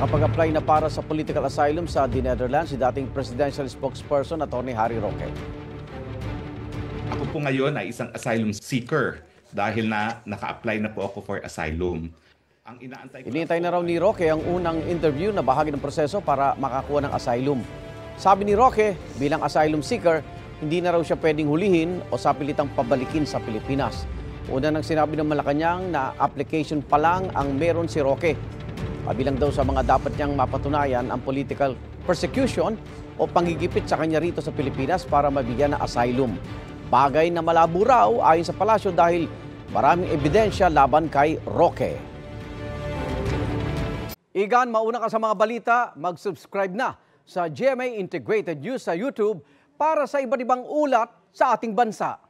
Nakapag-apply na para sa political asylum sa The Netherlands si dating presidential spokesperson Atty. Harry Roque. Ako po ngayon ay isang asylum seeker dahil naka-apply na po ako for asylum. Ang Inihintay na raw ni Roque ang unang interview na bahagi ng proseso para makakuha ng asylum. Sabi ni Roque, bilang asylum seeker, hindi na raw siya pwedeng hulihin o sapilitang pabalikin sa Pilipinas. Una nang sinabi ng Malacanang na application pa lang ang meron si Roque. Kabilang daw sa mga dapat niyang mapatunayan ang political persecution o panggigipit sa kanya rito sa Pilipinas para mabigyan ng asylum. Bagay na malabo raw ayon sa palasyo dahil maraming ebidensya laban kay Roque. Igan, mauna ka sa mga balita, mag-subscribe na sa GMA Integrated News sa YouTube para sa iba't ibang ulat sa ating bansa.